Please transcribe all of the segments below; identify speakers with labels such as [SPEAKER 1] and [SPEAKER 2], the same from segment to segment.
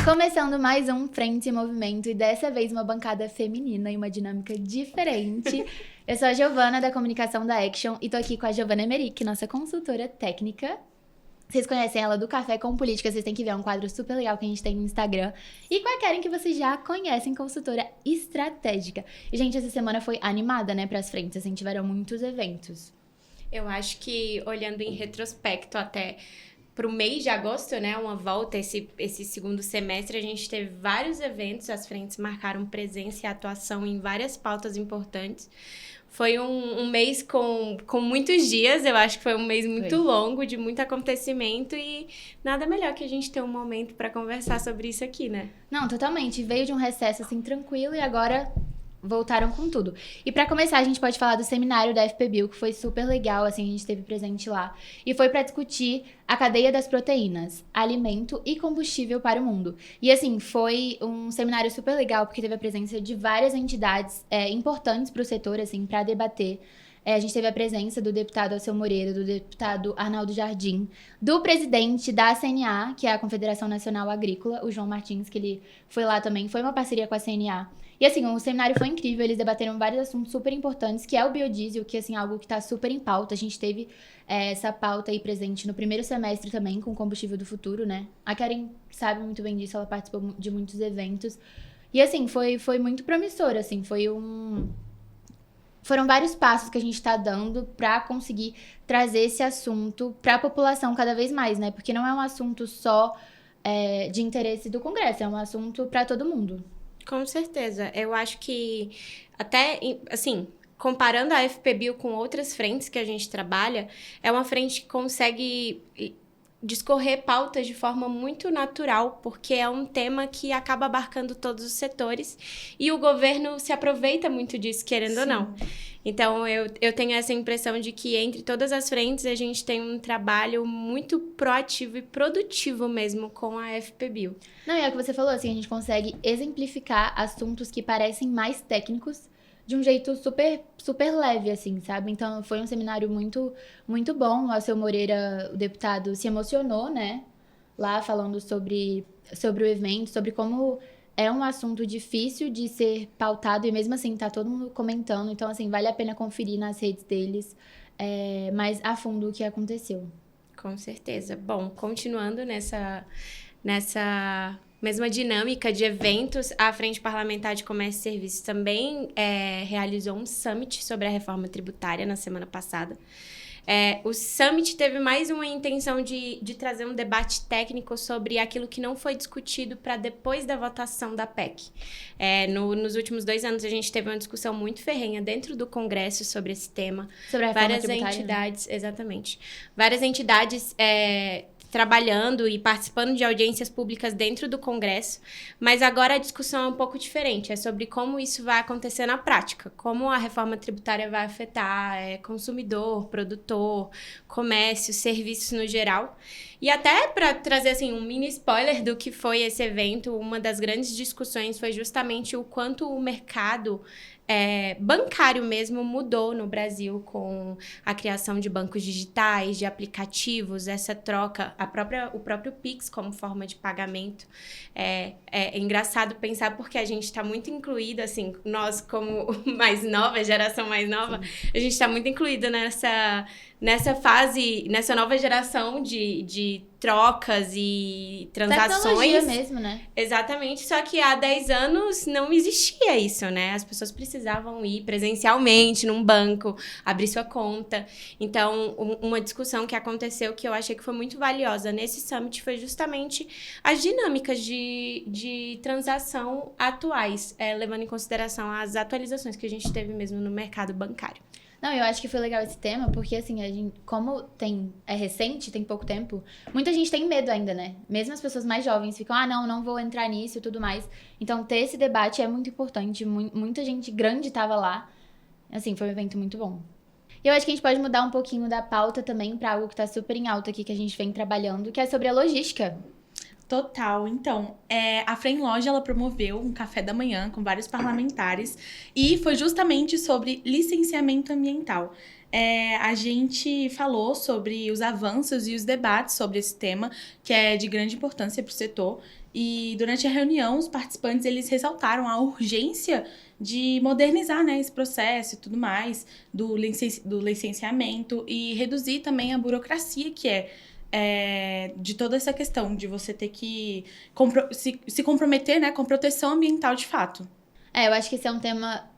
[SPEAKER 1] Começando mais um Frente em Movimento e dessa vez uma bancada feminina e uma dinâmica diferente. Eu sou a Giovana, da comunicação da Action, e tô aqui com a Giovana Emerick, nossa consultora técnica. Vocês conhecem ela do Café com Política, vocês têm que ver, é um quadro super legal que a gente tem no Instagram. E com a Karen, que vocês já conhecem, consultora estratégica. E, gente, essa semana foi animada, né, pras frentes, assim, tiveram muitos eventos.
[SPEAKER 2] Eu acho que, olhando em retrospecto até para o mês de agosto, né, uma volta, esse segundo semestre, a gente teve vários eventos, as frentes marcaram presença e atuação em várias pautas importantes. Foi um mês com muitos dias, eu acho que foi um mês muito longo, de muito acontecimento, e nada melhor que a gente ter um momento para conversar sobre isso aqui, né?
[SPEAKER 1] Não, totalmente. Veio de um recesso, assim, tranquilo, e agora voltaram com tudo. E pra começar, a gente pode falar do seminário da FPBio, que foi super legal, assim, a gente esteve presente lá. E foi pra discutir a cadeia das proteínas, alimento e combustível para o mundo. E, assim, foi um seminário super legal, porque teve a presença de várias entidades importantes pro setor, assim, pra debater. A gente teve a presença do deputado Alceu Moreira, do deputado Arnaldo Jardim, do presidente da CNA, que é a Confederação Nacional Agrícola, o João Martins, que ele foi lá também, foi uma parceria com a CNA. E, assim, o seminário foi incrível, eles debateram vários assuntos super importantes, que é o biodiesel, que, assim, é algo que tá super em pauta. A gente teve essa pauta aí presente no primeiro semestre também, com o combustível do futuro, né? A Karen sabe muito bem disso, ela participou de muitos eventos. E, assim, foi muito promissor, assim, Foram vários passos que a gente está dando para conseguir trazer esse assunto para a população cada vez mais, né? Porque não é um assunto só de interesse do Congresso, é um assunto para todo mundo.
[SPEAKER 2] Com certeza. Eu acho que até, assim, comparando a FPBio com outras frentes que a gente trabalha, é uma frente que consegue discorrer pautas de forma muito natural, porque é um tema que acaba abarcando todos os setores e o governo se aproveita muito disso, querendo ou não. Então, eu tenho essa impressão de que entre todas as frentes a gente tem um trabalho muito proativo e produtivo mesmo com a FPBio.
[SPEAKER 1] Não, e é o que você falou, assim, a gente consegue exemplificar assuntos que parecem mais técnicos de um jeito super, super leve, assim, sabe? Então, foi um seminário muito, muito bom. O Alceu Moreira, o deputado, se emocionou, né? Lá, falando sobre o evento, sobre como é um assunto difícil de ser pautado e mesmo assim tá todo mundo comentando. Então, assim, vale a pena conferir nas redes deles mais a fundo o que aconteceu.
[SPEAKER 2] Com certeza. Bom, continuando nessa mesma dinâmica de eventos, a Frente Parlamentar de Comércio e Serviços também realizou um summit sobre a reforma tributária na semana passada. O Summit teve mais uma intenção de trazer um debate técnico sobre aquilo que não foi discutido para depois da votação da PEC. Nos últimos 2 anos, a gente teve uma discussão muito ferrenha dentro do Congresso sobre esse tema.
[SPEAKER 1] Sobre a reforma
[SPEAKER 2] várias
[SPEAKER 1] tributária,
[SPEAKER 2] entidades, né? Exatamente. Várias entidades trabalhando e participando de audiências públicas dentro do Congresso, mas agora a discussão é um pouco diferente, é sobre como isso vai acontecer na prática, como a reforma tributária vai afetar consumidor, produtor, comércio, serviços no geral. E até para trazer assim, um mini spoiler do que foi esse evento, uma das grandes discussões foi justamente o quanto o mercado bancário mesmo mudou no Brasil com a criação de bancos digitais, de aplicativos, essa troca, o próprio Pix como forma de pagamento. É engraçado pensar porque a gente está muito incluído, assim, nós como mais nova, geração mais nova, a gente está muito incluído nessa fase, nessa nova geração de trocas e transações.
[SPEAKER 1] Tecnologia mesmo, né?
[SPEAKER 2] Exatamente, só que há 10 anos não existia isso, né? As pessoas precisavam ir presencialmente num banco, abrir sua conta. Então, uma discussão que aconteceu que eu achei que foi muito valiosa nesse summit foi justamente as dinâmicas de transação atuais, levando em consideração as atualizações que a gente teve mesmo no mercado bancário.
[SPEAKER 1] Não, eu acho que foi legal esse tema, porque assim, como é recente, tem pouco tempo, muita gente tem medo ainda, né? Mesmo as pessoas mais jovens ficam, não vou entrar nisso e tudo mais. Então, ter esse debate é muito importante, muita gente grande tava lá. Assim, foi um evento muito bom. E eu acho que a gente pode mudar um pouquinho da pauta também para algo que tá super em alta aqui, que a gente vem trabalhando, que é sobre a logística.
[SPEAKER 3] Total. Então, a Fremloja, ela promoveu um café da manhã com vários parlamentares e foi justamente sobre licenciamento ambiental. a gente falou sobre os avanços e os debates sobre esse tema, que é de grande importância para o setor. E durante a reunião, os participantes eles ressaltaram a urgência de modernizar, né, esse processo e tudo mais, do licenciamento, e reduzir também a burocracia que de toda essa questão de você ter que se comprometer, né, com proteção ambiental de fato.
[SPEAKER 1] Eu acho que esse é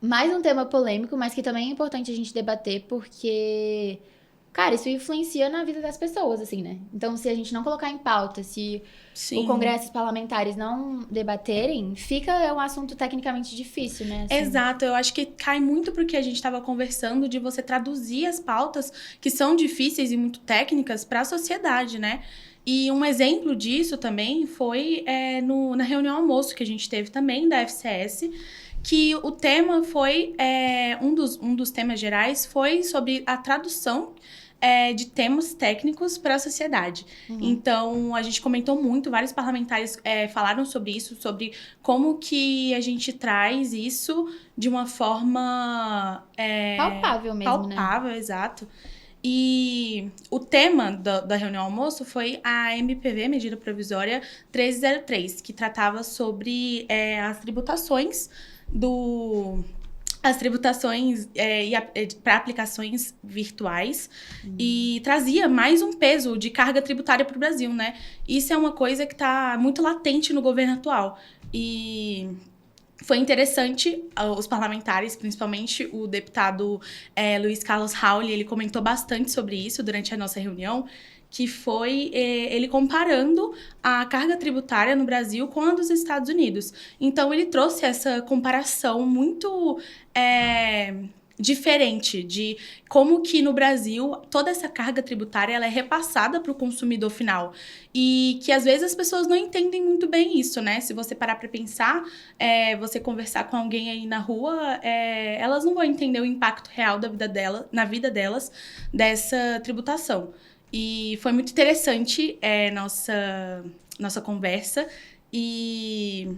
[SPEAKER 1] mais um tema polêmico, mas que também é importante a gente debater, porque, cara, isso influencia na vida das pessoas, assim, né? Então, se a gente não colocar em pauta, se o Congresso e os parlamentares não debaterem, fica um assunto tecnicamente difícil, né? Assim.
[SPEAKER 3] Exato, eu acho que cai muito porque a gente estava conversando de você traduzir as pautas que são difíceis e muito técnicas para a sociedade, né? E um exemplo disso também foi na reunião almoço que a gente teve também da FCS, que o tema foi, um dos temas gerais foi sobre a tradução de termos técnicos para a sociedade. Uhum. Então, a gente comentou muito, vários parlamentares falaram sobre isso, sobre como que a gente traz isso de uma forma...
[SPEAKER 1] palpável mesmo, né?
[SPEAKER 3] Palpável, exato. E o tema da reunião almoço foi a MPV, Medida Provisória 1303, que tratava sobre as tributações para aplicações virtuais e trazia mais um peso de carga tributária para o Brasil, né? Isso é uma coisa que está muito latente no governo atual. E foi interessante, os parlamentares, principalmente o deputado Luiz Carlos Rauli, ele comentou bastante sobre isso durante a nossa reunião, que foi ele comparando a carga tributária no Brasil com a dos Estados Unidos. Então, ele trouxe essa comparação muito diferente de como que no Brasil toda essa carga tributária ela é repassada para o consumidor final. E que às vezes as pessoas não entendem muito bem isso, né? Se você parar para pensar, você conversar com alguém aí na rua, elas não vão entender o impacto real na vida delas dessa tributação. E foi muito interessante nossa conversa. E,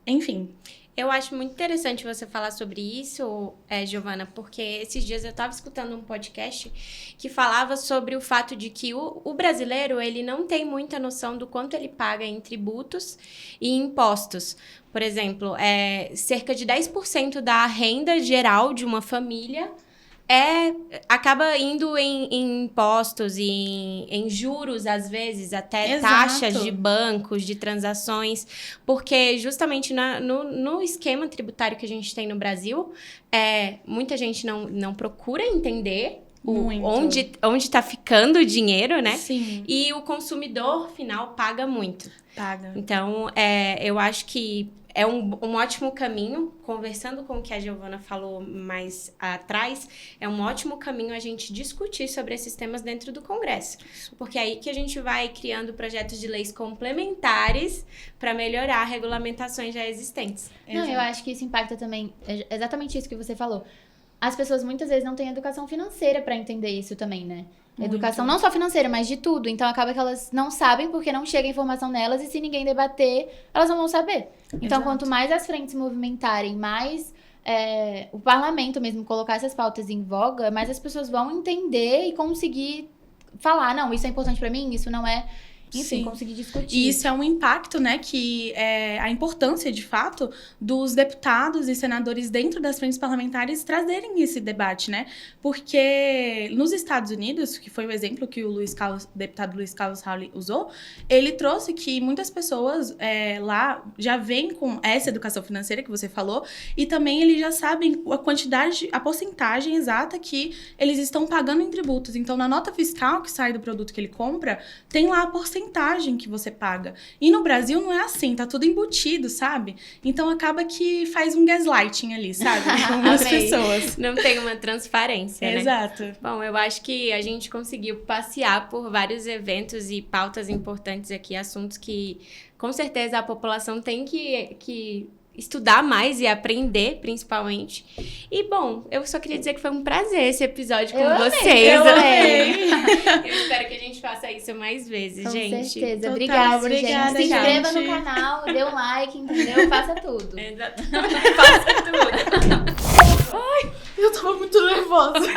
[SPEAKER 3] enfim.
[SPEAKER 2] Eu acho muito interessante você falar sobre isso, Giovana, porque esses dias eu estava escutando um podcast que falava sobre o fato de que o brasileiro ele não tem muita noção do quanto ele paga em tributos e impostos. Por exemplo, cerca de 10% da renda geral de uma família acaba indo em impostos e em juros, às vezes, até taxas de bancos, de transações, porque justamente no esquema tributário que a gente tem no Brasil, muita gente não procura entender onde está ficando o dinheiro, né?
[SPEAKER 3] Sim.
[SPEAKER 2] E o consumidor final paga muito.
[SPEAKER 3] Paga.
[SPEAKER 2] Então, eu acho que é um ótimo caminho, conversando com o que a Giovana falou mais atrás, é um ótimo caminho a gente discutir sobre esses temas dentro do Congresso. Porque é aí que a gente vai criando projetos de leis complementares para melhorar regulamentações já existentes.
[SPEAKER 1] Não, eu acho que isso impacta também, exatamente isso que você falou. As pessoas muitas vezes não têm educação financeira para entender isso também, né? Educação não só financeira, mas de tudo. Então, acaba que elas não sabem porque não chega a informação nelas e se ninguém debater, elas não vão saber. Então, quanto mais as frentes movimentarem, mais o parlamento mesmo colocar essas pautas em voga, mais as pessoas vão entender e conseguir falar, não, isso é importante pra mim, isso não é... Enfim, conseguir discutir.
[SPEAKER 3] E isso é um impacto, né, que a importância, de fato, dos deputados e senadores dentro das frentes parlamentares trazerem esse debate, né? Porque nos Estados Unidos, que foi o exemplo que o deputado Luiz Carlos Rauli usou, ele trouxe que muitas pessoas lá já vêm com essa educação financeira que você falou, e também eles já sabem a porcentagem exata que eles estão pagando em tributos. Então, na nota fiscal que sai do produto que ele compra, tem lá a porcentagem que você paga. E no Brasil não é assim, tá tudo embutido, sabe? Então acaba que faz um gaslighting ali, sabe? Com algumas pessoas.
[SPEAKER 2] Não tem uma transparência, né?
[SPEAKER 3] Exato.
[SPEAKER 2] Bom, eu acho que a gente conseguiu passear por vários eventos e pautas importantes aqui, assuntos que com certeza a população tem que estudar mais e aprender, principalmente. E, bom, eu só queria dizer que foi um prazer esse episódio com vocês.
[SPEAKER 3] Eu amei.
[SPEAKER 2] Eu espero que a gente faça isso mais vezes, gente.
[SPEAKER 1] Com certeza.
[SPEAKER 3] Total,
[SPEAKER 1] obrigada,
[SPEAKER 3] gente.
[SPEAKER 1] Se inscreva no canal, dê um like, entendeu? Faça tudo.
[SPEAKER 2] Exatamente. Faça tudo.
[SPEAKER 3] Ai, eu tava muito nervosa.